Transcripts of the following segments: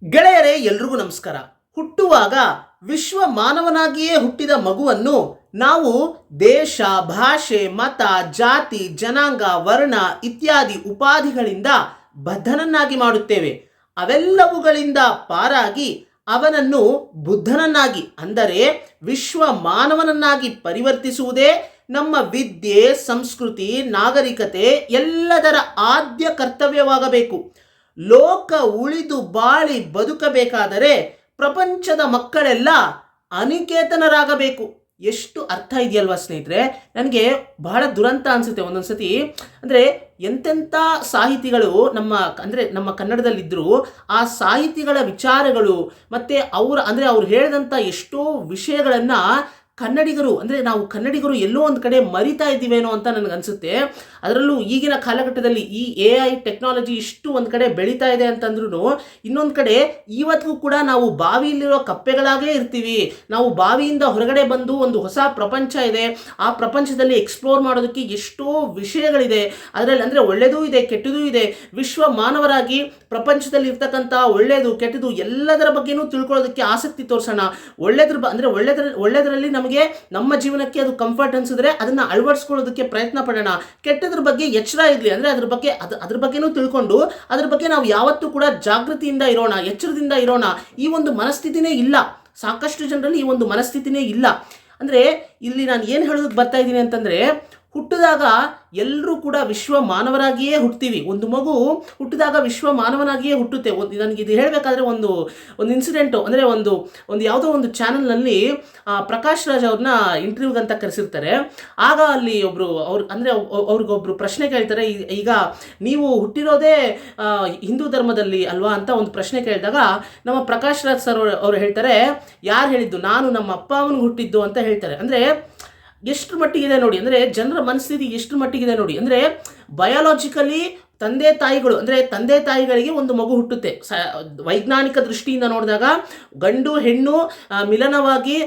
ಗೆಳೆಯರೇ, ಎಲ್ರಿಗೂ ನಮಸ್ಕಾರ. ಹುಟ್ಟುವಾಗ ವಿಶ್ವ ಮಾನವನಾಗಿಯೇ ಹುಟ್ಟಿದ ಮಗುವನ್ನು ನಾವು ದೇಶ, ಭಾಷೆ, ಮತ, ಜಾತಿ, ಜನಾಂಗ, ವರ್ಣ ಇತ್ಯಾದಿ ಉಪಾಧಿಗಳಿಂದ ಬದ್ಧನನ್ನಾಗಿ ಮಾಡುತ್ತೇವೆ. ಅವೆಲ್ಲವುಗಳಿಂದ ಪಾರಾಗಿ ಅವನನ್ನು ಬುದ್ಧನನ್ನಾಗಿ, ಅಂದರೆ ವಿಶ್ವ ಮಾನವನನ್ನಾಗಿ ಪರಿವರ್ತಿಸುವುದೇ ನಮ್ಮ ವಿದ್ಯೆ, ಸಂಸ್ಕೃತಿ, ನಾಗರಿಕತೆ ಎಲ್ಲದರ ಆದ್ಯ ಕರ್ತವ್ಯವಾಗಬೇಕು. ಲೋಕ ಉಳಿದು ಬಾಳಿ ಬದುಕಬೇಕಾದರೆ ಪ್ರಪಂಚದ ಮಕ್ಕಳೆಲ್ಲ ಅನಿಕೇತನರಾಗಬೇಕು. ಎಷ್ಟು ಅರ್ಥ ಇದೆಯಲ್ವಾ ಸ್ನೇಹಿತರೆ? ನನಗೆ ಬಹಳ ದುರಂತ ಅನಿಸುತ್ತೆ ಒಂದೊಂದ್ಸತಿ. ಅಂದರೆ ಎಂತೆಂಥ ಸಾಹಿತಿಗಳು ನಮ್ಮ ಕನ್ನಡದಲ್ಲಿದ್ದರೂ ಆ ಸಾಹಿತಿಗಳ ವಿಚಾರಗಳು ಮತ್ತು ಅವ್ರು ಹೇಳಿದಂಥ ಎಷ್ಟೋ ವಿಷಯಗಳನ್ನು ನಾವು ಕನ್ನಡಿಗರು ಎಲ್ಲೋ ಒಂದು ಕಡೆ ಮರಿತಾ ಇದ್ದೀವೇನೋ ಅಂತ ನನಗನ್ಸುತ್ತೆ. ಅದರಲ್ಲೂ ಈಗಿನ ಕಾಲಘಟ್ಟದಲ್ಲಿ ಈ AI ಟೆಕ್ನಾಲಜಿ ಇಷ್ಟು ಒಂದು ಕಡೆ ಬೆಳೀತಾ ಇದೆ ಅಂತಂದ್ರೂ ಇನ್ನೊಂದು ಕಡೆ ಇವತ್ತಿಗೂ ಕೂಡ ನಾವು ಬಾವಿಯಲ್ಲಿರೋ ಕಪ್ಪೆಗಳಾಗೇ ಇರ್ತೀವಿ. ನಾವು ಬಾವಿಯಿಂದ ಹೊರಗಡೆ ಬಂದು ಒಂದು ಹೊಸ ಪ್ರಪಂಚ ಇದೆ, ಆ ಪ್ರಪಂಚದಲ್ಲಿ ಎಕ್ಸ್ಪ್ಲೋರ್ ಮಾಡೋದಕ್ಕೆ ಎಷ್ಟೋ ವಿಷಯಗಳಿದೆ. ಅದರಲ್ಲಿ ಅಂದರೆ ಒಳ್ಳೆಯದೂ ಇದೆ, ಕೆಟ್ಟದೂ ಇದೆ. ವಿಶ್ವ ಮಾನವರಾಗಿ ಪ್ರಪಂಚದಲ್ಲಿ ಇರ್ತಕ್ಕಂಥ ಒಳ್ಳೆಯದು ಕೆಟ್ಟದು ಎಲ್ಲದರ ಬಗ್ಗೆನೂ ತಿಳ್ಕೊಳ್ಳೋದಕ್ಕೆ ಆಸಕ್ತಿ ತೋರಿಸೋಣ. ಒಳ್ಳೆದರಲ್ಲಿ ನಮಗೆ ನಮ್ಮ ಜೀವನಕ್ಕೆ ಅದು ಕಂಫರ್ಟ್ ಅನ್ಸಿದ್ರೆ ಅದನ್ನ ಅಳವಡಿಸ್ಕೊಳ್ಳೋದಕ್ಕೆ ಪ್ರಯತ್ನ ಪಡೋಣ. ಕೆಟ್ಟದ್ರ ಬಗ್ಗೆ ಎಚ್ಚರ ಇರಲಿ, ಅಂದರೆ ಅದ್ರ ಬಗ್ಗೆನೂ ತಿಳ್ಕೊಂಡು ಅದ್ರ ಬಗ್ಗೆ ನಾವು ಯಾವತ್ತೂ ಕೂಡ ಜಾಗೃತಿಯಿಂದ ಇರೋಣ, ಎಚ್ಚರದಿಂದ ಇರೋಣ. ಈ ಒಂದು ಮನಸ್ಥಿತಿನೇ ಇಲ್ಲ, ಸಾಕಷ್ಟು ಜನರಲ್ಲಿ ಈ ಒಂದು ಮನಸ್ಥಿತಿನೇ ಇಲ್ಲ. ಅಂದರೆ ಇಲ್ಲಿ ನಾನು ಏನು ಹೇಳೋದಕ್ಕೆ ಬರ್ತಾ ಇದ್ದೀನಿ ಅಂತಂದರೆ, ಹುಟ್ಟಿದಾಗ ಎಲ್ಲರೂ ಕೂಡ ವಿಶ್ವ ಮಾನವರಾಗಿಯೇ ಹುಟ್ತೀವಿ. ಒಂದು ಮಗು ಹುಟ್ಟಿದಾಗ ವಿಶ್ವ ಮಾನವನಾಗಿಯೇ ಹುಟ್ಟುತ್ತೆ. ನನಗಿದು ಹೇಳಬೇಕಾದ್ರೆ ಒಂದು ಇನ್ಸಿಡೆಂಟು, ಅಂದರೆ ಒಂದು ಯಾವುದೋ ಒಂದು ಚಾನಲ್ನಲ್ಲಿ ಪ್ರಕಾಶ್ ರಾಜ್ ಅವ್ರನ್ನ ಇಂಟರ್ವ್ಯೂಗಂತ ಕರೆಸಿರ್ತಾರೆ. ಆಗ ಅಲ್ಲಿ ಅವ್ರಿಗೊಬ್ರು ಪ್ರಶ್ನೆ ಕೇಳ್ತಾರೆ, ಈಗ ನೀವು ಹುಟ್ಟಿರೋದೇ ಹಿಂದೂ ಧರ್ಮದಲ್ಲಿ ಅಲ್ವಾ ಅಂತ ಒಂದು ಪ್ರಶ್ನೆ ಕೇಳಿದಾಗ ನಮ್ಮ ಪ್ರಕಾಶ್ ರಾಜ್ ಸರ್ ಅವರು ಹೇಳ್ತಾರೆ, ಯಾರು ಹೇಳಿದ್ದು? ನಾನು ನಮ್ಮ ಅಪ್ಪ ಅವನಿಗೆ ಹುಟ್ಟಿದ್ದು ಅಂತ ಹೇಳ್ತಾರೆ. ಅಂದರೆ ಎಷ್ಟು ಮಟ್ಟಿಗಿದೆ ನೋಡಿ, ಅಂದರೆ ಜನರ ಮನಸ್ಥಿತಿ ಎಷ್ಟು ಮಟ್ಟಿಗಿದೆ ನೋಡಿ. ಅಂದರೆ ಬಯಾಲಜಿಕಲಿ ತಂದೆ ತಾಯಿಗಳಿಗೆ ಒಂದು ಮಗು ಹುಟ್ಟುತ್ತೆ. ವೈಜ್ಞಾನಿಕ ದೃಷ್ಟಿಯಿಂದ ನೋಡಿದಾಗ ಗಂಡು ಹೆಣ್ಣು ಮಿಲನವಾಗಿ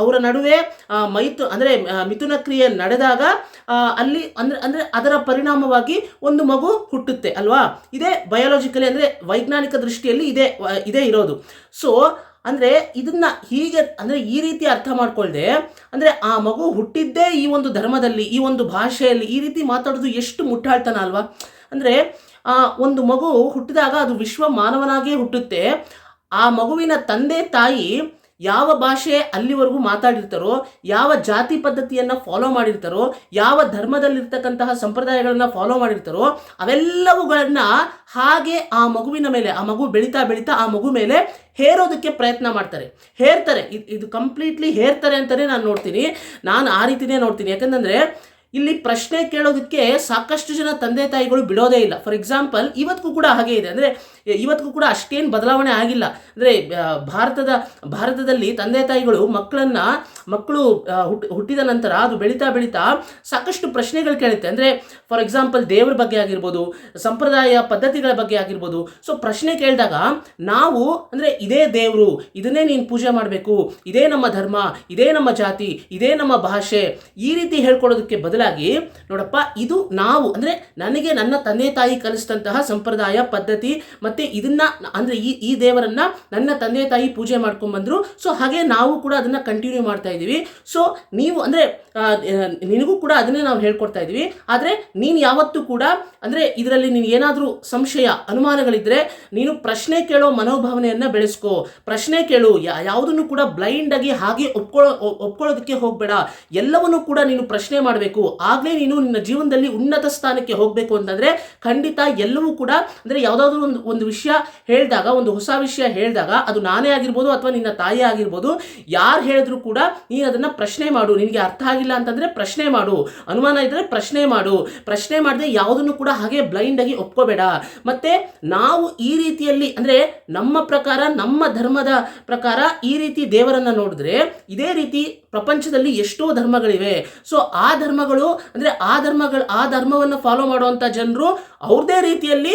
ಅವರ ನಡುವೆ ಮಿಥುನ ಕ್ರಿಯೆ ನಡೆದಾಗ ಅಲ್ಲಿ ಅಂದರೆ ಅದರ ಪರಿಣಾಮವಾಗಿ ಒಂದು ಮಗು ಹುಟ್ಟುತ್ತೆ ಅಲ್ವಾ. ಇದೇ ಬಯಾಲಜಿಕಲಿ, ಅಂದರೆ ವೈಜ್ಞಾನಿಕ ದೃಷ್ಟಿಯಲ್ಲಿ ಇದೇ ಇರೋದು. ಸೊ ಅಂದರೆ ಇದನ್ನ ಹೀಗೆ, ಅಂದರೆ ಈ ರೀತಿ ಅರ್ಥ ಮಾಡ್ಕೊಳ್ದೆ, ಅಂದರೆ ಆ ಮಗು ಹುಟ್ಟಿದ್ದೇ ಈ ಒಂದು ಧರ್ಮದಲ್ಲಿ, ಈ ಒಂದು ಭಾಷೆಯಲ್ಲಿ ಈ ರೀತಿ ಮಾತಾಡೋದು ಎಷ್ಟು ಮುಟ್ಟಾಳ್ತನ ಅಲ್ವಾ. ಅಂದರೆ ಒಂದು ಮಗು ಹುಟ್ಟಿದಾಗ ಅದು ವಿಶ್ವ ಮಾನವನಾಗಿಯೇ ಹುಟ್ಟುತ್ತೆ. ಆ ಮಗುವಿನ ತಂದೆ ತಾಯಿ ಯಾವ ಭಾಷೆ ಅಲ್ಲಿವರೆಗೂ ಮಾತಾಡಿರ್ತಾರೋ, ಯಾವ ಜಾತಿ ಪದ್ಧತಿಯನ್ನು ಫಾಲೋ ಮಾಡಿರ್ತಾರೋ, ಯಾವ ಧರ್ಮದಲ್ಲಿರ್ತಕ್ಕಂತಹ ಸಂಪ್ರದಾಯಗಳನ್ನು ಫಾಲೋ ಮಾಡಿರ್ತಾರೋ ಅವೆಲ್ಲವುಗಳನ್ನು ಹಾಗೆ ಆ ಮಗುವಿನ ಮೇಲೆ, ಆ ಮಗು ಬೆಳೀತಾ ಬೆಳೀತಾ ಆ ಮಗು ಮೇಲೆ ಹೇರೋದಕ್ಕೆ ಪ್ರಯತ್ನ ಹೇರ್ತಾರೆ. ಇದು ಕಂಪ್ಲೀಟ್ಲಿ ಹೇರ್ತಾರೆ ಅಂತಲೇ ನಾನು ಆ ರೀತಿಯೇ ನೋಡ್ತೀನಿ. ಯಾಕಂತಂದರೆ ಇಲ್ಲಿ ಪ್ರಶ್ನೆ ಕೇಳೋದಕ್ಕೆ ಸಾಕಷ್ಟು ಜನ ತಂದೆ ತಾಯಿಗಳು ಬಿಡೋದೇ ಇಲ್ಲ. ಫಾರ್ ಎಕ್ಸಾಂಪಲ್ ಇವತ್ತಿಗೂ ಕೂಡ ಹಾಗೆ ಇದೆ. ಅಂದರೆ ಇವತ್ತಿಗೂ ಕೂಡ ಅಷ್ಟೇನು ಬದಲಾವಣೆ ಆಗಿಲ್ಲ. ಅಂದರೆ ಭಾರತದಲ್ಲಿ ತಂದೆ ತಾಯಿಗಳು ಮಕ್ಕಳು ಹುಟ್ಟಿದ ನಂತರ ಅದು ಬೆಳೀತಾ ಸಾಕಷ್ಟು ಪ್ರಶ್ನೆಗಳು ಕೇಳುತ್ತೆ. ಅಂದರೆ ಫಾರ್ ಎಕ್ಸಾಂಪಲ್ ದೇವರ ಬಗ್ಗೆ ಆಗಿರ್ಬೋದು, ಸಂಪ್ರದಾಯ ಪದ್ಧತಿಗಳ ಬಗ್ಗೆ ಆಗಿರ್ಬೋದು. ಸೊ ಪ್ರಶ್ನೆ ಕೇಳಿದಾಗ ನಾವು ಅಂದರೆ ಇದೇ ದೇವರು, ಇದನ್ನೇ ನೀನು ಪೂಜೆ ಮಾಡಬೇಕು, ಇದೇ ನಮ್ಮ ಧರ್ಮ, ಇದೇ ನಮ್ಮ ಜಾತಿ, ಇದೇ ನಮ್ಮ ಭಾಷೆ, ಈ ರೀತಿ ಹೇಳ್ಕೊಡೋದಕ್ಕೆ ಬದಲಾಗಿ ನೋಡಪ್ಪ, ಇದು ನಾವು ಅಂದರೆ ನನಗೆ ನನ್ನ ತಂದೆ ತಾಯಿ ಕಲಿಸಿದಂತಹ ಸಂಪ್ರದಾಯ ಪದ್ಧತಿ, ಮತ್ತು ಇದನ್ನ ಅಂದರೆ ಈ ದೇವರನ್ನ ನನ್ನ ತಂದೆ ತಾಯಿ ಪೂಜೆ ಮಾಡ್ಕೊಂಡ್ಬಂದ್ರು. ಸೊ ಹಾಗೆ ನಾವು ಕೂಡ ಅದನ್ನ ಕಂಟಿನ್ಯೂ ಮಾಡ್ತಾ ಇದ್ದೀವಿ. ಸೊ ನೀವು ಅಂದರೆ ನಿನಗೂ ಕೂಡ ಅದನ್ನೇ ನಾವು ಹೇಳ್ಕೊಡ್ತಾ ಇದ್ದೀವಿ. ಆದರೆ ನೀನು ಯಾವತ್ತೂ ಕೂಡ ಅಂದರೆ ಇದರಲ್ಲಿ ನೀನು ಏನಾದರೂ ಸಂಶಯ ಅನುಮಾನಗಳಿದ್ರೆ ನೀನು ಪ್ರಶ್ನೆ ಕೇಳೋ ಮನೋಭಾವನೆಯನ್ನು ಬೆಳೆಸ್ಕೋ. ಪ್ರಶ್ನೆ ಕೇಳು, ಯಾವುದನ್ನು ಕೂಡ ಬ್ಲೈಂಡ್ ಆಗಿ ಹಾಗೆ ಒಪ್ಕೊಳ್ಳೋದಕ್ಕೆ ಹೋಗಬೇಡ. ಎಲ್ಲವನ್ನೂ ಕೂಡ ನೀನು ಪ್ರಶ್ನೆ ಮಾಡಬೇಕು. ಆಗಲೇ ನೀನು ನಿನ್ನ ಜೀವನದಲ್ಲಿ ಉನ್ನತ ಸ್ಥಾನಕ್ಕೆ ಹೋಗಬೇಕು. ಅಂತಂದರೆ ಖಂಡಿತ ಎಲ್ಲವೂ ಕೂಡ ಅಂದರೆ ಯಾವುದಾದ್ರೂ ಒಂದು ವಿಷಯ ಹೇಳಿದಾಗ, ಒಂದು ಹೊಸ ವಿಷಯ ಹೇಳಿದಾಗ, ಅದು ನಾನೇ ಆಗಿರ್ಬೋದು ಅಥವಾ ನಿನ್ನ ತಾಯಿ ಆಗಿರ್ಬೋದು, ಯಾರು ಹೇಳಿದ್ರು ಕೂಡ ನೀನು ಅದನ್ನು ಪ್ರಶ್ನೆ ಮಾಡು. ನಿನಗೆ ಅರ್ಥ ಆಗಿಲ್ಲ ಅಂತಂದರೆ ಪ್ರಶ್ನೆ ಮಾಡು, ಅನುಮಾನ ಇದ್ದರೆ ಪ್ರಶ್ನೆ ಮಾಡು. ಪ್ರಶ್ನೆ ಮಾಡದೆ ಯಾವುದನ್ನು ಕೂಡ ಹಾಗೆ ಬ್ಲೈಂಡ್ ಆಗಿ ಒಪ್ಕೋಬೇಡ. ಮತ್ತೆ ನಾವು ಈ ರೀತಿಯಲ್ಲಿ ಅಂದರೆ ನಮ್ಮ ಪ್ರಕಾರ, ನಮ್ಮ ಧರ್ಮದ ಪ್ರಕಾರ ಈ ರೀತಿ ದೇವರನ್ನ ನೋಡಿದ್ರೆ ಇದೇ ರೀತಿ ಪ್ರಪಂಚದಲ್ಲಿ ಎಷ್ಟೋ ಧರ್ಮಗಳಿವೆ. ಸೊ ಆ ಧರ್ಮಗಳು ಅಂದರೆ ಆ ಧರ್ಮವನ್ನು ಫಾಲೋ ಮಾಡುವಂಥ ಜನರು ಅವ್ರದೇ ರೀತಿಯಲ್ಲಿ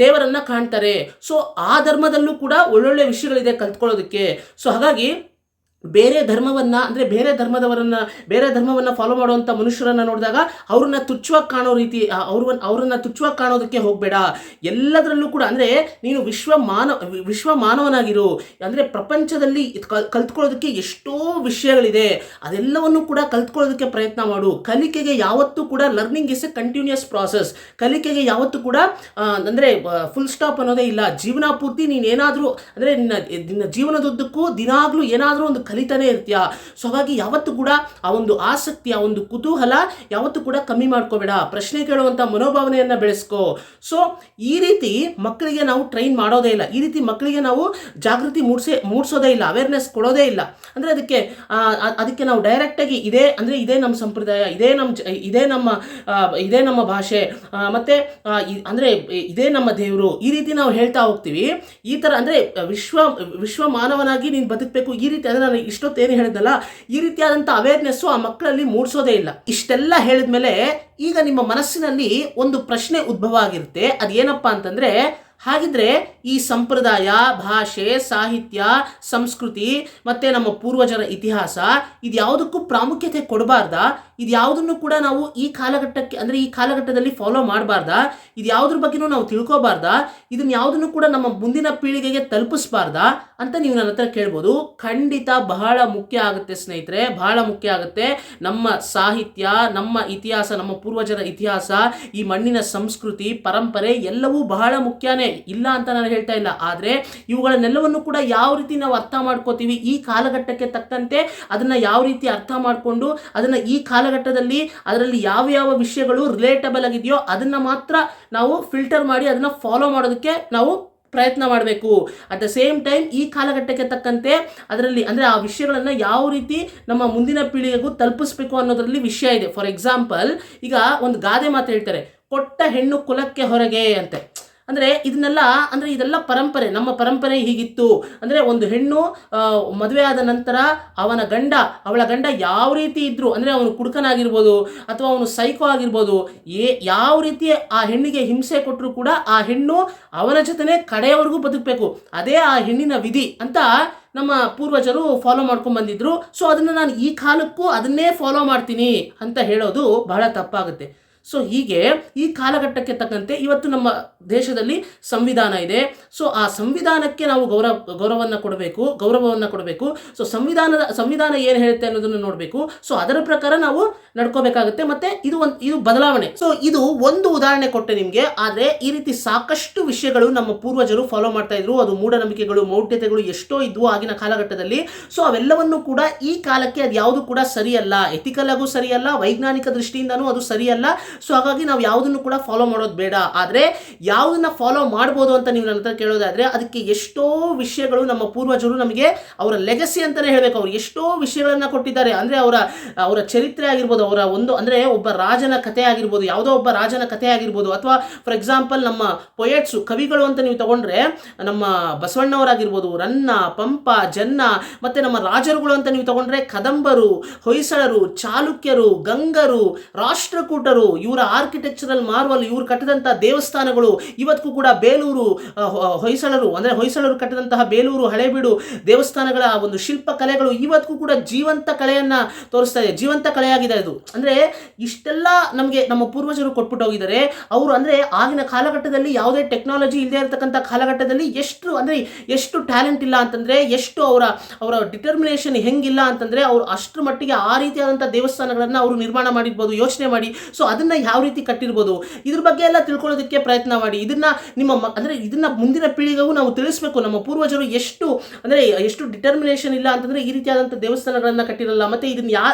ದೇವರನ್ನ ಕಾಣ್ತಾರೆ. ಸೊ ಆ ಧರ್ಮದಲ್ಲೂ ಕೂಡ ಒಳ್ಳೊಳ್ಳೆ ವಿಷಯಗಳಿದೆ ಕಲ್ತ್ಕೊಳ್ಳೋದಕ್ಕೆ. ಸೊ ಹಾಗಾಗಿ ಬೇರೆ ಧರ್ಮವನ್ನು ಅಂದರೆ ಬೇರೆ ಧರ್ಮವನ್ನು ಫಾಲೋ ಮಾಡುವಂಥ ಮನುಷ್ಯರನ್ನು ನೋಡಿದಾಗ ಅವ್ರನ್ನ ತುಚ್ಛವಾಗಿ ಕಾಣೋ ರೀತಿ ಅವ್ರನ್ನ ತುಚ್ಛವಾಗಿ ಕಾಣೋದಕ್ಕೆ ಹೋಗಬೇಡ. ಎಲ್ಲದರಲ್ಲೂ ಕೂಡ ಅಂದರೆ ನೀನು ವಿಶ್ವ ಮಾನವನಾಗಿರು. ಅಂದರೆ ಪ್ರಪಂಚದಲ್ಲಿ ಕಲ್ತ್ಕೊಳ್ಳೋದಕ್ಕೆ ಎಷ್ಟೋ ವಿಷಯಗಳಿದೆ, ಅದೆಲ್ಲವನ್ನು ಕೂಡ ಕಲ್ತ್ಕೊಳ್ಳೋದಕ್ಕೆ ಪ್ರಯತ್ನ ಮಾಡು. ಕಲಿಕೆಗೆ ಯಾವತ್ತೂ ಕೂಡ learning is A continuous process. ಕಲಿಕೆಗೆ ಯಾವತ್ತೂ ಕೂಡ ಅಂದರೆ ಫುಲ್ ಸ್ಟಾಪ್ ಅನ್ನೋದೇ ಇಲ್ಲ. ಜೀವನ ಪೂರ್ತಿ ನೀನೇನಾದರೂ ಅಂದರೆ ನಿನ್ನ ಜೀವನದುದ್ದಕ್ಕೂ ದಿನಾಗಲೂ ಏನಾದರೂ ಒಂದು ಕಲಿತಾನೆ ಇರ್ತೀಯ. ಸೊ ಹಾಗಾಗಿ ಯಾವತ್ತೂ ಕೂಡ ಆ ಒಂದು ಆಸಕ್ತಿ, ಆ ಒಂದು ಕುತೂಹಲ ಯಾವತ್ತೂ ಕೂಡ ಕಮ್ಮಿ ಮಾಡ್ಕೋಬೇಡ. ಪ್ರಶ್ನೆ ಕೇಳುವಂಥ ಮನೋಭಾವನೆಯನ್ನು ಬೆಳೆಸ್ಕೋ. ಸೊ ಈ ರೀತಿ ಮಕ್ಕಳಿಗೆ ನಾವು ಟ್ರೈನ್ ಮಾಡೋದೇ ಇಲ್ಲ, ಈ ರೀತಿ ಮಕ್ಕಳಿಗೆ ನಾವು ಜಾಗೃತಿ ಮೂಡಿಸೋದೇ ಇಲ್ಲ, ಅವೇರ್ನೆಸ್ ಕೊಡೋದೇ ಇಲ್ಲ. ಅಂದರೆ ಅದಕ್ಕೆ ನಾವು ಡೈರೆಕ್ಟಾಗಿ ಇದೇ ನಮ್ಮ ಸಂಪ್ರದಾಯ, ಇದೇ ನಮ್ಮ ಭಾಷೆ, ಮತ್ತು ಅಂದರೆ ಇದೇ ನಮ್ಮ ದೇವರು, ಈ ರೀತಿ ನಾವು ಹೇಳ್ತಾ ಹೋಗ್ತೀವಿ. ಈ ಥರ ಅಂದರೆ ವಿಶ್ವ ಮಾನವನಾಗಿ ನೀನು ಬದುಕಬೇಕು, ಈ ರೀತಿ ಅಂದರೆ ನಾನು ಇಷ್ಟೊತ್ತೇನು ಹೇಳಿದ್ನಲ್ಲ, ಈ ರೀತಿಯಾದಂಥ ಅವೇರ್ನೆಸ್ಸು ಆ ಮಕ್ಕಳಲ್ಲಿ ಮೂಡಿಸೋದೇ ಇಲ್ಲ. ಇಷ್ಟೆಲ್ಲ ಹೇಳಿದ್ಮೇಲೆ ಈಗ ನಿಮ್ಮ ಮನಸ್ಸಿನಲ್ಲಿ ಒಂದು ಪ್ರಶ್ನೆ ಉದ್ಭವ ಆಗಿರುತ್ತೆ. ಅದೇನಪ್ಪ ಅಂತಂದರೆ, ಹಾಗಿದ್ರೆ ಈ ಸಂಪ್ರದಾಯ, ಭಾಷೆ, ಸಾಹಿತ್ಯ, ಸಂಸ್ಕೃತಿ ಮತ್ತು ನಮ್ಮ ಪೂರ್ವಜರ ಇತಿಹಾಸ ಇದ್ಯಾವುದಕ್ಕೂ ಪ್ರಾಮುಖ್ಯತೆ ಕೊಡಬಾರ್ದಾ? ಇದ್ಯಾವುದನ್ನು ಕೂಡ ನಾವು ಈ ಕಾಲಘಟ್ಟದಲ್ಲಿ ಫಾಲೋ ಮಾಡಬಾರ್ದಾ? ಇದ್ಯಾವುದ್ರ ಬಗ್ಗೆನೂ ನಾವು ತಿಳ್ಕೊಬಾರ್ದಾ? ಇದನ್ನು ಯಾವುದನ್ನು ಕೂಡ ನಮ್ಮ ಮುಂದಿನ ಪೀಳಿಗೆಗೆ ತಲುಪಿಸಬಾರ್ದಾ ಅಂತ ನೀವು ನನ್ನ ಹತ್ರ ಕೇಳ್ಬೋದು. ಖಂಡಿತ ಬಹಳ ಮುಖ್ಯ ಆಗುತ್ತೆ ಸ್ನೇಹಿತರೆ, ಬಹಳ ಮುಖ್ಯ ಆಗುತ್ತೆ. ನಮ್ಮ ಸಾಹಿತ್ಯ, ನಮ್ಮ ಇತಿಹಾಸ, ನಮ್ಮ ಪೂರ್ವಜರ ಇತಿಹಾಸ, ಈ ಮಣ್ಣಿನ ಸಂಸ್ಕೃತಿ, ಪರಂಪರೆ ಎಲ್ಲವೂ ಬಹಳ ಮುಖ್ಯನೇ, ಇಲ್ಲ ಅಂತ ನಾನು ಹೇಳ್ತಾ ಇಲ್ಲ. ಆದರೆ ಇವುಗಳನ್ನೆಲ್ಲವನ್ನು ಕೂಡ ಯಾವ ರೀತಿ ನಾವು ಅರ್ಥ ಮಾಡ್ಕೋತೀವಿ, ಈ ಕಾಲಘಟ್ಟಕ್ಕೆ ತಕ್ಕಂತೆ ಅದನ್ನು ಯಾವ ರೀತಿ ಅರ್ಥ ಮಾಡಿಕೊಂಡು ಅದನ್ನು ಈ ಕಾಲಘಟ್ಟದಲ್ಲಿ ಅದರಲ್ಲಿ ಯಾವ ವಿಷಯಗಳು ರಿಲೇಟಬಲ್ ಆಗಿದೆಯೋ ಅದನ್ನು ಮಾತ್ರ ನಾವು ಫಿಲ್ಟರ್ ಮಾಡಿ ಅದನ್ನು ಫಾಲೋ ಮಾಡೋದಕ್ಕೆ ನಾವು ಪ್ರಯತ್ನ ಮಾಡಬೇಕು. ಅಟ್ ದ ಸೇಮ್ ಟೈಮ್ ಈ ಕಾಲಘಟ್ಟಕ್ಕೆ ತಕ್ಕಂತೆ ಅದರಲ್ಲಿ ಅಂದರೆ ಆ ವಿಷಯಗಳನ್ನು ಯಾವ ರೀತಿ ನಮ್ಮ ಮುಂದಿನ ಪೀಳಿಗೆಗೂ ತಲುಪಿಸ್ಬೇಕು ಅನ್ನೋದರಲ್ಲಿ ವಿಷಯ ಇದೆ. ಫಾರ್ ಎಕ್ಸಾಂಪಲ್, ಈಗ ಒಂದು ಗಾದೆ ಮಾತು ಹೇಳ್ತಾರೆ, ಕೊಟ್ಟ ಹೆಣ್ಣು ಕುಲಕ್ಕೆ ಹೊರಗೆ ಅಂತೆ. ಅಂದರೆ ಇದೆಲ್ಲ ಪರಂಪರೆ, ನಮ್ಮ ಪರಂಪರೆ ಹೀಗಿತ್ತು. ಅಂದರೆ ಒಂದು ಹೆಣ್ಣು ಮದುವೆ ಆದ ನಂತರ ಅವಳ ಗಂಡ ಯಾವ ರೀತಿ ಇದ್ದರು, ಅಂದರೆ ಅವನು ಕುಡುಕನಾಗಿರ್ಬೋದು ಅಥವಾ ಅವನು ಸೈಕೋ ಆಗಿರ್ಬೋದು, ಯಾವ ರೀತಿ ಆ ಹೆಣ್ಣಿಗೆ ಹಿಂಸೆ ಕೊಟ್ಟರು ಕೂಡ ಆ ಹೆಣ್ಣು ಅವನ ಜೊತೆನೇ ಕಡೆಯವರೆಗೂ ಬದುಕಬೇಕು, ಅದೇ ಆ ಹೆಣ್ಣಿನ ವಿಧಿ ಅಂತ ನಮ್ಮ ಪೂರ್ವಜರು ಫಾಲೋ ಮಾಡ್ಕೊಂಡು ಬಂದಿದ್ರು. ಸೊ ಅದನ್ನು ನಾನು ಈ ಕಾಲಕ್ಕೂ ಅದನ್ನೇ ಫಾಲೋ ಮಾಡ್ತೀನಿ ಅಂತ ಹೇಳೋದು ಬಹಳ ತಪ್ಪಾಗುತ್ತೆ. ಸೊ ಹೀಗೆ ಈ ಕಾಲಘಟ್ಟಕ್ಕೆ ತಕ್ಕಂತೆ ಇವತ್ತು ನಮ್ಮ ದೇಶದಲ್ಲಿ ಸಂವಿಧಾನ ಇದೆ. ಸೊ ಆ ಸಂವಿಧಾನಕ್ಕೆ ನಾವು ಗೌರವವನ್ನು ಕೊಡಬೇಕು. ಸೊ ಸಂವಿಧಾನ ಏನು ಹೇಳುತ್ತೆ ಅನ್ನೋದನ್ನು ನೋಡಬೇಕು. ಸೊ ಅದರ ಪ್ರಕಾರ ನಾವು ನಡ್ಕೋಬೇಕಾಗುತ್ತೆ. ಮತ್ತು ಇದು ಬದಲಾವಣೆ. ಸೊ ಇದು ಒಂದು ಉದಾಹರಣೆ ಕೊಟ್ಟೆ ನಿಮಗೆ. ಆದರೆ ಈ ರೀತಿ ಸಾಕಷ್ಟು ವಿಷಯಗಳು ನಮ್ಮ ಪೂರ್ವಜರು ಫಾಲೋ ಮಾಡ್ತಾ ಇದ್ರು. ಅದು ಮೂಢನಂಬಿಕೆಗಳು, ಮೌಢ್ಯತೆಗಳು ಎಷ್ಟೋ ಇದ್ವು ಆಗಿನ ಕಾಲಘಟ್ಟದಲ್ಲಿ. ಸೊ ಅವೆಲ್ಲವನ್ನು ಕೂಡ ಈ ಕಾಲಕ್ಕೆ ಅದು ಯಾವುದು ಕೂಡ ಸರಿಯಲ್ಲ, ಎಥಿಕಲ್ ಆಗೂ ಸರಿಯಲ್ಲ, ವೈಜ್ಞಾನಿಕ ದೃಷ್ಟಿಯಿಂದನೂ ಅದು ಸರಿಯಲ್ಲ. ಸೊ ಹಾಗಾಗಿ ನಾವು ಯಾವುದನ್ನು ಕೂಡ ಫಾಲೋ ಮಾಡೋದು ಬೇಡ. ಆದರೆ ಯಾವುದನ್ನ ಫಾಲೋ ಮಾಡ್ಬೋದು ಅಂತ ನೀವು ನನ್ನ ಹತ್ರ ಕೇಳೋದಾದರೆ, ಅದಕ್ಕೆ ಎಷ್ಟೋ ವಿಷಯಗಳು ನಮ್ಮ ಪೂರ್ವಜರು ನಮಗೆ ಅವರ ಲೆಗಸಿ ಅಂತಲೇ ಹೇಳಬೇಕು. ಅವರು ಎಷ್ಟೋ ವಿಷಯಗಳನ್ನು ಕೊಟ್ಟಿದ್ದಾರೆ. ಅಂದರೆ ಅವರ ಚರಿತ್ರೆ ಆಗಿರ್ಬೋದು, ಅಂದರೆ ಒಬ್ಬ ರಾಜನ ಕಥೆ ಆಗಿರ್ಬೋದು, ಯಾವುದೋ ಒಬ್ಬ ರಾಜನ ಕಥೆ ಆಗಿರ್ಬೋದು, ಅಥವಾ ಫಾರ್ ಎಕ್ಸಾಂಪಲ್ ನಮ್ಮ ಪೊಯೆಟ್ಸು, ಕವಿಗಳು ಅಂತ ನೀವು ತಗೊಂಡ್ರೆ ನಮ್ಮ ಬಸವಣ್ಣವರಾಗಿರ್ಬೋದು, ರನ್ನ, ಪಂಪ, ಜನ್ನ, ಮತ್ತು ನಮ್ಮ ರಾಜರುಗಳು ಅಂತ ನೀವು ತಗೊಂಡ್ರೆ ಕದಂಬರು, ಹೊಯ್ಸಳರು, ಚಾಲುಕ್ಯರು, ಗಂಗರು, ರಾಷ್ಟ್ರಕೂಟರು, ಇವರ ಆರ್ಕಿಟೆಕ್ಚರಲ್ ಮಾರ್ವಲ್, ಇವರು ಕಟ್ಟಿದಂಥ ದೇವಸ್ಥಾನಗಳು ಇವತ್ತಿಗೂ ಕೂಡ ಬೇಲೂರು, ಹೊಯ್ಸಳರು ಕಟ್ಟಿದಂತಹ ಬೇಲೂರು, ಹಳೇಬೀಡು ದೇವಸ್ಥಾನಗಳ ಒಂದು ಶಿಲ್ಪಕಲೆಗಳು ಇವತ್ತಿಗೂ ಕೂಡ ಜೀವಂತ ಕಲೆಯನ್ನು ತೋರಿಸ್ತಾ ಇದೆ, ಜೀವಂತ ಕಲೆಯಾಗಿದೆ ಅದು. ಅಂದರೆ ಇಷ್ಟೆಲ್ಲ ನಮಗೆ ನಮ್ಮ ಪೂರ್ವಜರು ಕೊಟ್ಬಿಟ್ಟು ಹೋಗಿದ್ದಾರೆ. ಅವರು ಅಂದರೆ ಆಗಿನ ಕಾಲಘಟ್ಟದಲ್ಲಿ ಯಾವುದೇ ಟೆಕ್ನಾಲಜಿ ಇಲ್ಲದೆ ಇರತಕ್ಕಂಥ ಕಾಲಘಟ್ಟದಲ್ಲಿ ಎಷ್ಟು ಟ್ಯಾಲೆಂಟ್ ಇಲ್ಲ ಅಂತಂದರೆ, ಎಷ್ಟು ಅವರ ಡಿಟರ್ಮಿನೇಷನ್ ಹೆಂಗಿಲ್ಲ ಅಂತಂದರೆ, ಅವರು ಅಷ್ಟರ ಮಟ್ಟಿಗೆ ಆ ರೀತಿಯಾದಂಥ ದೇವಸ್ಥಾನಗಳನ್ನು ಅವರು ನಿರ್ಮಾಣ ಮಾಡಿರ್ಬೋದು, ಯೋಚನೆ ಮಾಡಿ. ಸೊ ಅದನ್ನು ಯಾವ ರೀತಿ ಕಟ್ಟಿರ್ಬೋದು, ಇದ್ರ ಬಗ್ಗೆ ಎಲ್ಲ ತಿಳ್ಕೊಳ್ಳೋದಕ್ಕೆ ಪ್ರಯತ್ನ ಮಾಡಿ. ಇದನ್ನ ಮುಂದಿನ ಪೀಳಿಗೆಗೂ ನಾವು ತಿಳಿಸ್ಬೇಕು. ನಮ್ಮ ಪೂರ್ವಜರು ಎಷ್ಟು ಡಿಟರ್ಮಿನೇಷನ್ ಇಲ್ಲ ಅಂತಂದರೆ ಈ ರೀತಿಯಾದಂಥ ದೇವಸ್ಥಾನಗಳನ್ನು ಕಟ್ಟಿರಲ್ಲ. ಮತ್ತು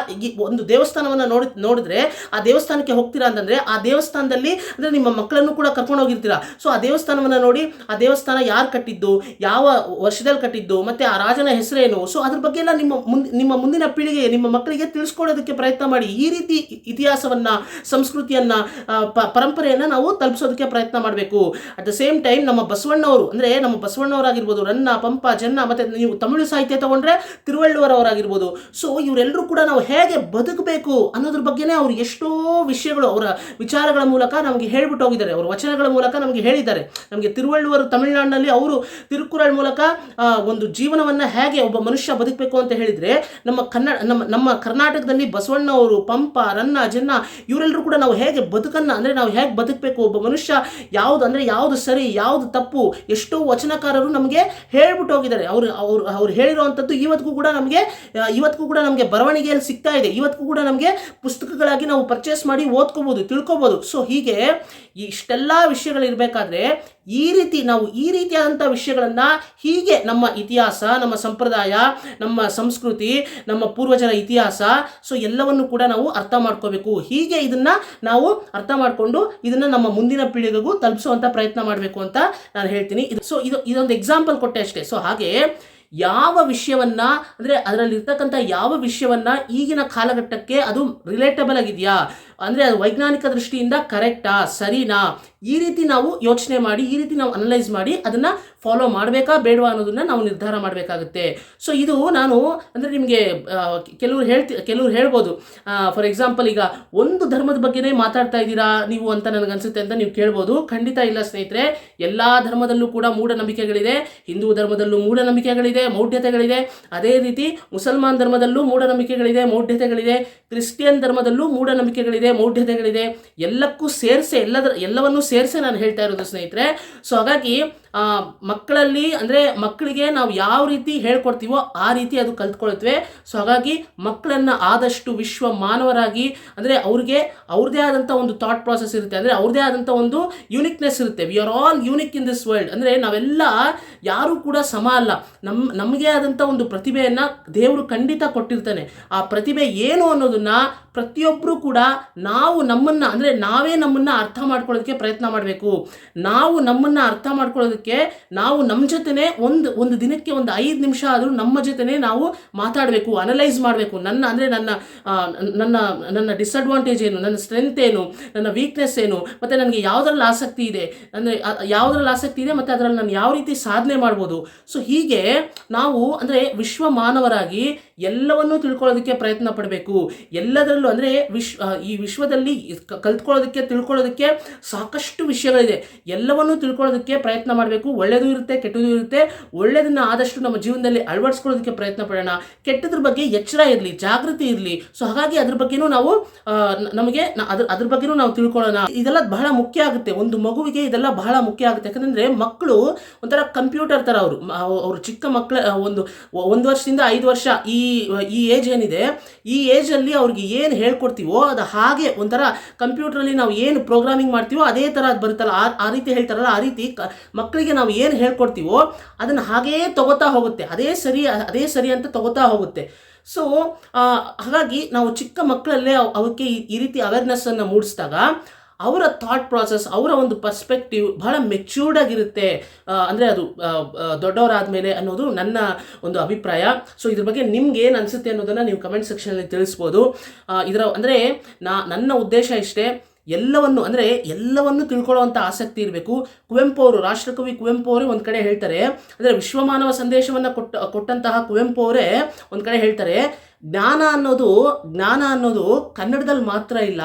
ಒಂದು ದೇವಸ್ಥಾನವನ್ನು ನೋಡಿದ್ರೆ ಆ ದೇವಸ್ಥಾನಕ್ಕೆ ಹೋಗ್ತೀರಾ ಅಂತಂದರೆ ಆ ದೇವಸ್ಥಾನದಲ್ಲಿ ಅಂದರೆ ನಿಮ್ಮ ಮಕ್ಕಳನ್ನು ಕೂಡ ಕರ್ಕೊಂಡು ಹೋಗಿರ್ತೀರಾ. ಸೊ ಆ ದೇವಸ್ಥಾನವನ್ನು ನೋಡಿ, ಆ ದೇವಸ್ಥಾನ ಯಾರು ಕಟ್ಟಿದ್ದು, ಯಾವ ವರ್ಷದಲ್ಲಿ ಕಟ್ಟಿದ್ದು, ಮತ್ತು ಆ ರಾಜನ ಹೆಸರೇನು, ಸೊ ಅದ್ರ ಬಗ್ಗೆ ಎಲ್ಲ ನಿಮ್ಮ ಮುಂದಿನ ಪೀಳಿಗೆ, ನಿಮ್ಮ ಮಕ್ಕಳಿಗೆ ತಿಳಿಸ್ಕೊಡೋದಕ್ಕೆ ಪ್ರಯತ್ನ ಮಾಡಿ. ಈ ರೀತಿ ಇತಿಹಾಸವನ್ನು, ಸಂಸ್ಕೃತಿ ಸಂಸ್ಕೃತಿಯನ್ನು ಪರಂಪರೆಯನ್ನು ನಾವು ತಲುಪಿಸೋದಕ್ಕೆ ಪ್ರಯತ್ನ ಮಾಡಬೇಕು. ಅಟ್ ದ ಸೇಮ್ ಟೈಮ್ ನಮ್ಮ ಬಸವಣ್ಣವರು ಅಂದರೆ ನಮ್ಮ ಬಸವಣ್ಣವರಾಗಿರ್ಬೋದು, ರನ್ನ, ಪಂಪ, ಜನ್ನ, ಮತ್ತು ನೀವು ತಮಿಳು ಸಾಹಿತ್ಯ ತಗೊಂಡ್ರೆ ತಿರುವಳ್ಳುವರ್ ಅವರಾಗಿರ್ಬೋದು. ಸೊ ಇವರೆಲ್ಲರೂ ಕೂಡ ನಾವು ಹೇಗೆ ಬದುಕಬೇಕು ಅನ್ನೋದ್ರ ಬಗ್ಗೆನೇ ಅವರು ಎಷ್ಟೋ ವಿಷಯಗಳು ಅವರ ವಿಚಾರಗಳ ಮೂಲಕ ನಮಗೆ ಹೇಳ್ಬಿಟ್ಟು ಹೋಗಿದ್ದಾರೆ, ಅವರ ವಚನಗಳ ಮೂಲಕ ನಮಗೆ ಹೇಳಿದ್ದಾರೆ. ನಮಗೆ ತಿರುವಳ್ಳುವರು ತಮಿಳುನಾಡಿನಲ್ಲಿ ಅವರು ತಿರುಕುರಳ್ ಮೂಲಕ ಒಂದು ಜೀವನವನ್ನು ಹೇಗೆ ಒಬ್ಬ ಮನುಷ್ಯ ಬದುಕಬೇಕು ಅಂತ ಹೇಳಿದರೆ, ನಮ್ಮ ಕರ್ನಾಟಕದಲ್ಲಿ ಬಸವಣ್ಣವರು, ಪಂಪ, ರನ್ನ, ಜನ್ನ ಇವರೆಲ್ಲರೂ ಕೂಡ ನಾವು ಹೇಗೆ ಬದುಕನ್ನು ಅಂದರೆ ನಾವು ಹೇಗೆ ಬದುಕಬೇಕು, ಒಬ್ಬ ಮನುಷ್ಯ ಯಾವುದು ಸರಿ ಯಾವುದು ತಪ್ಪು ಎಷ್ಟೋ ವಚನಕಾರರು ನಮಗೆ ಹೇಳ್ಬಿಟ್ಟು ಹೋಗಿದ್ದಾರೆ. ಅವ್ರು ಹೇಳಿರುವಂಥದ್ದು ಇವತ್ತಿಗೂ ಕೂಡ ನಮಗೆ ಬರವಣಿಗೆಯಲ್ಲಿ ಸಿಗ್ತಾ ಇದೆ. ಇವತ್ತಿಗೂ ಕೂಡ ನಮಗೆ ಪುಸ್ತಕಗಳಾಗಿ ನಾವು ಪರ್ಚೇಸ್ ಮಾಡಿ ಓದ್ಕೋಬೋದು, ತಿಳ್ಕೊಬೋದು. ಸೊ ಹೀಗೆ ಇಷ್ಟೆಲ್ಲ ವಿಷಯಗಳಿರಬೇಕಾದ್ರೆ ಈ ರೀತಿಯಾದಂಥ ವಿಷಯಗಳನ್ನು ಹೀಗೆ ನಮ್ಮ ಇತಿಹಾಸ, ನಮ್ಮ ಸಂಪ್ರದಾಯ, ನಮ್ಮ ಸಂಸ್ಕೃತಿ, ನಮ್ಮ ಪೂರ್ವಜರ ಇತಿಹಾಸ, ಸೊ ಎಲ್ಲವನ್ನು ಕೂಡ ನಾವು ಅರ್ಥ ಮಾಡ್ಕೋಬೇಕು. ಹೀಗೆ ಇದನ್ನು ನಾವು ಅರ್ಥ ಮಾಡಿಕೊಂಡು ಇದನ್ನು ನಮ್ಮ ಮುಂದಿನ ಪೀಳಿಗೆಗೂ ತಲುಪಿಸುವಂಥ ಪ್ರಯತ್ನ ಮಾಡಬೇಕು ಅಂತ ನಾನು ಹೇಳ್ತೀನಿ. ಇದೊಂದು ಎಕ್ಸಾಂಪಲ್ ಕೊಟ್ಟೆ ಅಷ್ಟೇ. ಸೊ ಹಾಗೆ ಯಾವ ವಿಷಯವನ್ನ ಅಂದರೆ ಅದರಲ್ಲಿರ್ತಕ್ಕಂಥ ಯಾವ ವಿಷಯವನ್ನ ಈಗಿನ ಕಾಲಘಟ್ಟಕ್ಕೆ ಅದು ರಿಲೇಟಬಲ್ ಆಗಿದೆಯಾ, ಅಂದರೆ ಅದು ವೈಜ್ಞಾನಿಕ ದೃಷ್ಟಿಯಿಂದ ಕರೆಕ್ಟಾ, ಸರಿನಾ, ಈ ರೀತಿ ನಾವು ಯೋಚನೆ ಮಾಡಿ, ಈ ರೀತಿ ನಾವು ಅನಲೈಸ್ ಮಾಡಿ ಅದನ್ನು ಫಾಲೋ ಮಾಡಬೇಕಾ ಬೇಡವಾ ಅನ್ನೋದನ್ನು ನಾವು ನಿರ್ಧಾರ ಮಾಡಬೇಕಾಗುತ್ತೆ. ಸೊ ಇದು ನಾನು ಅಂದರೆ ನಿಮಗೆ ಕೆಲವರು ಹೇಳ್ಬೋದು, ಫಾರ್ ಎಕ್ಸಾಂಪಲ್ ಈಗ ಒಂದು ಧರ್ಮದ ಬಗ್ಗೆನೇ ಮಾತಾಡ್ತಾ ಇದ್ದೀರಾ ನೀವು ಅಂತ ನನಗನ್ಸುತ್ತೆ ಅಂತ ನೀವು ಕೇಳ್ಬೋದು. ಖಂಡಿತ ಇಲ್ಲ ಸ್ನೇಹಿತರೆ, ಎಲ್ಲ ಧರ್ಮದಲ್ಲೂ ಕೂಡ ಮೂಢನಂಬಿಕೆಗಳಿದೆ. ಹಿಂದೂ ಧರ್ಮದಲ್ಲೂ ಮೂಢನಂಬಿಕೆಗಳಿದೆ, ಮೌಢ್ಯತೆಗಳಿದೆ. ಅದೇ ರೀತಿ ಮುಸಲ್ಮಾನ್ ಧರ್ಮದಲ್ಲೂ ಮೂಢನಂಬಿಕೆಗಳಿದೆ, ಮೌಢ್ಯತೆಗಳಿದೆ. ಕ್ರಿಶ್ಚಿಯನ್ ಧರ್ಮದಲ್ಲೂ ಮೂಢನಂಬಿಕೆಗಳಿದೆ, ಮೌಢ್ಯತೆಗಳಿದೆ. ಎಲ್ಲಕ್ಕೂ ಸೇರಿಸಿ ಎಲ್ಲವನ್ನೂ ಸೇರಿಸಿ ನಾನು ಹೇಳ್ತಾ ಇರೋದು ಸ್ನೇಹಿತರೆ. ಸೊ ಹಾಗಾಗಿ ಮಕ್ಕಳಲ್ಲಿ ಅಂದರೆ ಮಕ್ಕಳಿಗೆ ನಾವು ಯಾವ ರೀತಿ ಹೇಳ್ಕೊಡ್ತೀವೋ ಆ ರೀತಿ ಅದು ಕಲ್ತ್ಕೊಳ್ತವೆ. ಸೊ ಹಾಗಾಗಿ ಮಕ್ಕಳನ್ನು ಆದಷ್ಟು ವಿಶ್ವ ಮಾನವರಾಗಿ ಅಂದರೆ ಅವ್ರದ್ದೇ ಆದಂಥ ಒಂದು ಥಾಟ್ ಪ್ರಾಸೆಸ್ ಇರುತ್ತೆ, ಅಂದರೆ ಅವ್ರದ್ದೇ ಆದಂಥ ಒಂದು ಯೂನಿಕ್ನೆಸ್ ಇರುತ್ತೆ. We are all unique in this world. ಅಂದರೆ ನಾವೆಲ್ಲ ಯಾರೂ ಕೂಡ ಸಮ ಅಲ್ಲ. ನಮಗೆ ಆದಂಥ ಒಂದು ಪ್ರತಿಭೆಯನ್ನು ದೇವರು ಖಂಡಿತ ಕೊಟ್ಟಿರ್ತಾನೆ. ಆ ಪ್ರತಿಭೆ ಏನು ಅನ್ನೋದನ್ನು ಪ್ರತಿಯೊಬ್ಬರೂ ಕೂಡ ನಾವೇ ನಮ್ಮನ್ನು ಅರ್ಥ ಮಾಡ್ಕೊಳ್ಳೋದಕ್ಕೆ ಪ್ರಯತ್ನ ಮಾಡಬೇಕು. ನಾವು ನಮ್ಮನ್ನು ಅರ್ಥ ಮಾಡ್ಕೊಳ್ಳೋದಕ್ಕೆ ನಾವು ನಮ್ಮ ಜೊತೆನೇ ಒಂದು ದಿನಕ್ಕೆ ಒಂದು 5 ನಿಮಿಷ ಆದರೂ ನಮ್ಮ ಜೊತೆನೇ ನಾವು ಮಾತಾಡಬೇಕು, ಅನಲೈಸ್ ಮಾಡಬೇಕು. ನನ್ನ ಡಿಸ್ಅಡ್ವಾಂಟೇಜ್ ಏನು, ನನ್ನ ಸ್ಟ್ರೆಂತ್ ಏನು, ನನ್ನ ವೀಕ್ನೆಸ್ ಏನು, ಮತ್ತು ನನಗೆ ಯಾವುದ್ರಲ್ಲಿ ಆಸಕ್ತಿ ಇದೆ ಮತ್ತು ಅದರಲ್ಲಿ ನಾನು ಯಾವ ರೀತಿ ಸಾಧನೆ ಮಾಡ್ಬೋದು. ಸೊ ಹೀಗೆ ನಾವು ಅಂದರೆ ವಿಶ್ವ ಮಾನವರಾಗಿ ಎಲ್ಲವನ್ನೂ ತಿಳ್ಕೊಳ್ಳೋದಕ್ಕೆ ಪ್ರಯತ್ನ ಪಡಬೇಕು. ಎಲ್ಲದರಲ್ಲೂ ಅಂದರೆ ಈ ವಿಶ್ವದಲ್ಲಿ ಕಲ್ತ್ಕೊಳ್ಳೋದಕ್ಕೆ ತಿಳ್ಕೊಳ್ಳೋದಕ್ಕೆ ಸಾಕಷ್ಟು ವಿಷಯಗಳಿದೆ. ಎಲ್ಲವನ್ನೂ ತಿಳ್ಕೊಳ್ಳೋದಕ್ಕೆ ಪ್ರಯತ್ನ ಮಾಡಬೇಕು. ಒಳ್ಳೆಯದು ಇರುತ್ತೆ, ಕೆಟ್ಟದ್ದು ಇರುತ್ತೆ. ಒಳ್ಳೆಯದನ್ನು ಆದಷ್ಟು ನಮ್ಮ ಜೀವನದಲ್ಲಿ ಅಳವಡಿಸ್ಕೊಳ್ಳೋದಕ್ಕೆ ಪ್ರಯತ್ನ ಪಡೋಣ. ಕೆಟ್ಟದ್ರ ಬಗ್ಗೆ ಎಚ್ಚರ ಇರಲಿ, ಜಾಗೃತಿ ಇರಲಿ. ಸೊ ಹಾಗಾಗಿ ಅದ್ರ ಬಗ್ಗೆನೂ ನಾವು ಅದ್ರ ಬಗ್ಗೆನೂ ನಾವು ತಿಳ್ಕೊಳ್ಳೋಣ. ಇದೆಲ್ಲ ಬಹಳ ಮುಖ್ಯ ಆಗುತ್ತೆ. ಒಂದು ಮಗುವಿಗೆ ಇದೆಲ್ಲ ಬಹಳ ಮುಖ್ಯ ಆಗುತ್ತೆ. ಯಾಕಂದರೆ ಮಕ್ಕಳು ಒಂಥರ ಕಂಪ್ಯೂಟರ್ ಥರ. ಅವರು ಚಿಕ್ಕ ಮಕ್ಕಳ ಒಂದು ವರ್ಷದಿಂದ 5 ವರ್ಷ ಈ ಏಜ್ ಏನಿದೆ, ಈ ಏಜಲ್ಲಿ ಅವ್ರಿಗೆ ಏನು ಹೇಳ್ಕೊಡ್ತೀವೋ ಅದು ಹಾಗೆ ಒಂಥರ ಕಂಪ್ಯೂಟ್ರಲ್ಲಿ ನಾವು ಏನು ಪ್ರೋಗ್ರಾಮಿಂಗ್ ಮಾಡ್ತೀವೋ ಅದೇ ಥರ ಅದು ಬರುತ್ತಲ್ಲ, ಆ ರೀತಿ ಹೇಳ್ತಾರಲ್ಲ, ಆ ರೀತಿ ಮಕ್ಕಳಿಗೆ ನಾವು ಏನು ಹೇಳ್ಕೊಡ್ತೀವೋ ಅದನ್ನು ಹಾಗೇ ತಗೋತಾ ಹೋಗುತ್ತೆ. ಅದೇ ಸರಿ ಅಂತ ತಗೋತಾ ಹೋಗುತ್ತೆ. ಸೊ ಹಾಗಾಗಿ ನಾವು ಚಿಕ್ಕ ಮಕ್ಕಳಲ್ಲೇ ಅವಕ್ಕೆ ಈ ರೀತಿ ಅವೇರ್ನೆಸ್ಸನ್ನು ಮೂಡಿಸಿದಾಗ ಅವರ ಥಾಟ್ ಪ್ರಾಸೆಸ್, ಅವರ ಒಂದು ಪರ್ಸ್ಪೆಕ್ಟಿವ್ ಬಹಳ ಮೆಚ್ಯೂರ್ಡ್ ಆಗಿರುತ್ತೆ. ಅಂದರೆ ಅದು ದೊಡ್ಡವರಾದ ಅನ್ನೋದು ನನ್ನ ಒಂದು ಅಭಿಪ್ರಾಯ. ಸೊ ಇದ್ರ ಬಗ್ಗೆ ನಿಮ್ಗೆ ಏನು ಅನಿಸುತ್ತೆ ಅನ್ನೋದನ್ನು ನೀವು ಕಮೆಂಟ್ ಸೆಕ್ಷನಲ್ಲಿ ತಿಳಿಸ್ಬೋದು. ಅಂದರೆ ನನ್ನ ಉದ್ದೇಶ ಇಷ್ಟೇ, ಎಲ್ಲವನ್ನು ತಿಳ್ಕೊಳ್ಳುವಂಥ ಆಸಕ್ತಿ ಇರಬೇಕು. ಕುವೆಂಪು ಅವರು, ರಾಷ್ಟ್ರಕವಿ ಕುವೆಂಪು ಅವರೇ ಒಂದು ಕಡೆ ಹೇಳ್ತಾರೆ, ಅಂದರೆ ವಿಶ್ವಮಾನವ ಸಂದೇಶವನ್ನು ಕೊಟ್ಟಂತಹ ಕುವೆಂಪು ಅವರೇ ಒಂದು ಕಡೆ ಹೇಳ್ತಾರೆ, ಜ್ಞಾನ ಅನ್ನೋದು ಕನ್ನಡದಲ್ಲಿ ಮಾತ್ರ ಇಲ್ಲ,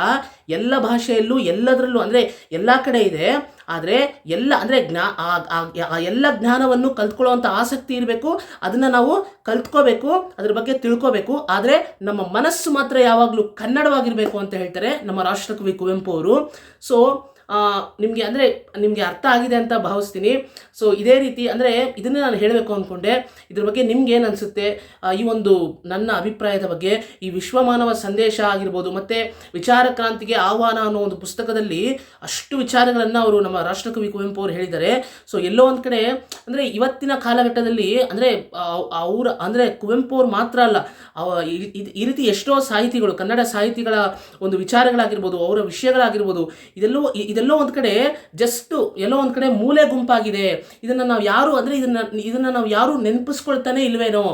ಎಲ್ಲ ಭಾಷೆಯಲ್ಲೂ ಎಲ್ಲದರಲ್ಲೂ ಅಂದರೆ ಎಲ್ಲ ಕಡೆ ಇದೆ. ಆದರೆ ಎಲ್ಲ ಜ್ಞಾನವನ್ನು ಕಲ್ತ್ಕೊಳ್ಳುವಂಥ ಆಸಕ್ತಿ ಇರಬೇಕು. ಅದನ್ನು ನಾವು ಕಲ್ತ್ಕೋಬೇಕು, ಅದ್ರ ಬಗ್ಗೆ ತಿಳ್ಕೋಬೇಕು. ಆದರೆ ನಮ್ಮ ಮನಸ್ಸು ಮಾತ್ರ ಯಾವಾಗಲೂ ಕನ್ನಡವಾಗಿರಬೇಕು ಅಂತ ಹೇಳ್ತಾರೆ ನಮ್ಮ ರಾಷ್ಟ್ರಕವಿ ಕುವೆಂಪು ಅವರು. ಸೊ ನಿಮಗೆ ಅರ್ಥ ಆಗಿದೆ ಅಂತ ಭಾವಿಸ್ತೀನಿ. ಸೊ ಇದೇ ರೀತಿ ಅಂದರೆ ಇದನ್ನೇ ನಾನು ಹೇಳಬೇಕು ಅಂದ್ಕೊಂಡೆ. ಇದ್ರ ಬಗ್ಗೆ ನಿಮ್ಗೆ ಏನು ಅನಿಸುತ್ತೆ ಈ ಒಂದು ನನ್ನ ಅಭಿಪ್ರಾಯದ ಬಗ್ಗೆ? ಈ ವಿಶ್ವಮಾನವ ಸಂದೇಶ ಆಗಿರ್ಬೋದು ಮತ್ತು ವಿಚಾರ ಕ್ರಾಂತಿಗೆ ಆಹ್ವಾನ ಅನ್ನೋ ಒಂದು ಪುಸ್ತಕದಲ್ಲಿ ಅಷ್ಟು ವಿಚಾರಗಳನ್ನು ಅವರು ನಮ್ಮ ರಾಷ್ಟ್ರಕವಿ ಕುವೆಂಪು ಅವರು ಹೇಳಿದ್ದಾರೆ. ಸೊ ಎಲ್ಲೋ ಒಂದು ಕಡೆ ಅಂದರೆ ಇವತ್ತಿನ ಕಾಲಘಟ್ಟದಲ್ಲಿ ಅಂದರೆ ಅವರ ಅಂದರೆ ಕುವೆಂಪು ಅವ್ರು ಮಾತ್ರ ಅಲ್ಲ, ಈ ರೀತಿ ಎಷ್ಟೋ ಸಾಹಿತಿಗಳು, ಕನ್ನಡ ಸಾಹಿತಿಗಳ ಒಂದು ವಿಚಾರಗಳಾಗಿರ್ಬೋದು, ಅವರ ವಿಷಯಗಳಾಗಿರ್ಬೋದು, ಇದೆಲ್ಲೋ ಒಂದು ಕಡೆ ಜಸ್ಟ್ ಎಲ್ಲೋ ಒಂದು ಕಡೆ ಮೂಲೆ ಗುಂಪಾಗಿದೆ. ಇದನ್ನು ನಾವು ಯಾರು ಅಂದರೆ ಇದನ್ನು ನಾವು ಯಾರು ನೆನಪಿಸ್ಕೊಳ್ತಾನೆ ಇಲ್ವೇನೋ,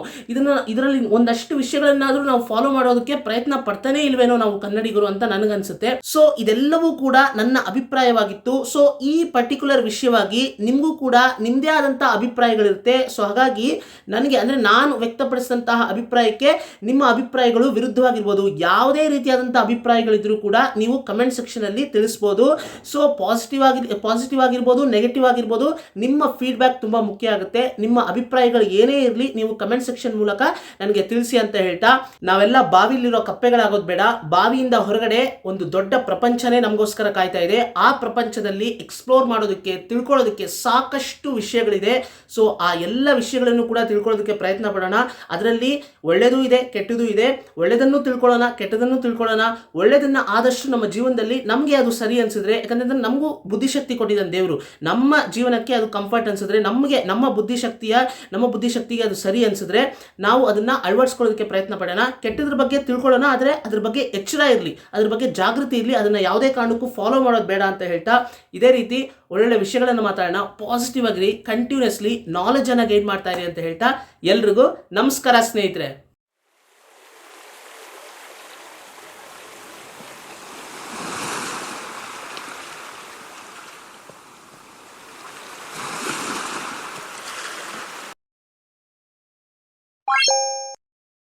ಇದರಲ್ಲಿ ಒಂದಷ್ಟು ವಿಷಯಗಳನ್ನಾದರೂ ನಾವು ಫಾಲೋ ಮಾಡೋದಕ್ಕೆ ಪ್ರಯತ್ನ ಪಡ್ತಾನೆ ಇಲ್ವೇನೋ ನಾವು ಕನ್ನಡಿಗರು ಅಂತ ನನಗನ್ಸುತ್ತೆ. ಸೊ ಇದೆಲ್ಲವೂ ಕೂಡ ನನ್ನ ಅಭಿಪ್ರಾಯವಾಗಿತ್ತು. ಸೊ ಈ ಪರ್ಟಿಕ್ಯುಲರ್ ವಿಷಯವಾಗಿ ನಿಮಗೂ ಕೂಡ ನಿಮ್ಮದೇ ಆದಂಥ ಅಭಿಪ್ರಾಯಗಳಿರುತ್ತೆ. ಸೊ ಹಾಗಾಗಿ ನನಗೆ ಅಂದರೆ ನಾನು ವ್ಯಕ್ತಪಡಿಸಿದಂತಹ ಅಭಿಪ್ರಾಯಕ್ಕೆ ನಿಮ್ಮ ಅಭಿಪ್ರಾಯಗಳು ವಿರುದ್ಧವಾಗಿರ್ಬೋದು, ಯಾವುದೇ ರೀತಿಯಾದಂಥ ಅಭಿಪ್ರಾಯಗಳಿದ್ರೂ ಕೂಡ ನೀವು ಕಮೆಂಟ್ ಸೆಕ್ಷನಲ್ಲಿ ತಿಳಿಸ್ಬೋದು. ಸೊ ಪಾಸಿಟಿವ್ ಆಗಿರ್ಬೋದು, ನೆಗೆಟಿವ್ ಆಗಿರ್ಬೋದು, ನಿಮ್ಮ ಫೀಡ್ಬ್ಯಾಕ್ ತುಂಬ ಮುಖ್ಯ ಆಗುತ್ತೆ. ನಿಮ್ಮ ಅಭಿಪ್ರಾಯಗಳು ಏನೇ ಇರಲಿ ನೀವು ಕಮೆಂಟ್ ಸೆಕ್ಷನ್ ಮೂಲಕ ನನಗೆ ತಿಳಿಸಿ ಅಂತ ಹೇಳ್ತಾ, ನಾವೆಲ್ಲ ಬಾವಿಲಿರೋ ಕಪ್ಪೆಗಳಾಗೋದು ಬೇಡ, ಬಾವಿಯಿಂದ ಹೊರಗಡೆ ಒಂದು ದೊಡ್ಡ ಪ್ರಪಂಚನೇ ನಮಗೋಸ್ಕರ ಕಾಯ್ತಾ ಇದೆ. ಆ ಪ್ರಪಂಚದಲ್ಲಿ ಎಕ್ಸ್ಪ್ಲೋರ್ ಮಾಡೋದಕ್ಕೆ, ತಿಳ್ಕೊಳ್ಳೋದಕ್ಕೆ ಸಾಕಷ್ಟು ವಿಷಯಗಳಿದೆ. ಸೊ ಆ ಎಲ್ಲ ವಿಷಯಗಳನ್ನು ಕೂಡ ತಿಳ್ಕೊಳ್ಳೋದಕ್ಕೆ ಪ್ರಯತ್ನ ಪಡೋಣ. ಅದರಲ್ಲಿ ಒಳ್ಳೆಯದು ಇದೆ, ಕೆಟ್ಟದ್ದು ಇದೆ. ಒಳ್ಳೆಯದನ್ನು ತಿಳ್ಕೊಳ್ಳೋಣ, ಕೆಟ್ಟದನ್ನು ತಿಳ್ಕೊಳ್ಳೋಣ. ಒಳ್ಳೆಯದನ್ನು ಆದಷ್ಟು ನಮ್ಮ ಜೀವನದಲ್ಲಿ ನಮಗೆ ಅದು ಸರಿ ಅನಿಸಿದ್ರೆ, ಯಾಕಂದರೆ ನಮಗೂ ಬುದ್ಧಿಶಕ್ತಿ ಕೊಟ್ಟಿದ್ದಾನೆ ದೇವರು, ನಮ್ಮ ಜೀವನಕ್ಕೆ ಅದು ಕಂಫರ್ಟ್ ಅನಿಸಿದ್ರೆ, ನಮಗೆ ನಮ್ಮ ಬುದ್ಧಿಶಕ್ತಿಗೆ ಅದು ಸರಿ ಅನಿಸಿದ್ರೆ ನಾವು ಅದನ್ನು ಅಳವಡಿಸ್ಕೊಳ್ಳೋದಕ್ಕೆ ಪ್ರಯತ್ನ ಪಡೋಣ. ಕೆಟ್ಟದ್ರ ಬಗ್ಗೆ ತಿಳ್ಕೊಳ್ಳೋಣ, ಆದರೆ ಅದ್ರ ಬಗ್ಗೆ ಎಚ್ಚರ ಇರಲಿ, ಅದ್ರ ಬಗ್ಗೆ ಜಾಗೃತಿ ಇರಲಿ. ಅದನ್ನು ಯಾವುದೇ ಕಾರಣಕ್ಕೂ ಫಾಲೋ ಮಾಡೋದು ಬೇಡ ಅಂತ ಹೇಳ್ತಾ, ಇದೇ ರೀತಿ ಒಳ್ಳೊಳ್ಳೆ ವಿಷಯಗಳನ್ನು ಮಾತಾಡೋಣ. ಪಾಸಿಟಿವ್ ಆಗಿರಿ, ಕಂಟಿನ್ಯೂಸ್ಲಿ ನಾಲೆಜನ್ನು ಗೈಡ್ ಮಾಡ್ತಾ ಇರಿ ಅಂತ ಹೇಳ್ತಾ ಎಲ್ರಿಗೂ ನಮಸ್ಕಾರ ಸ್ನೇಹಿತರೆ.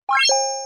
Bye.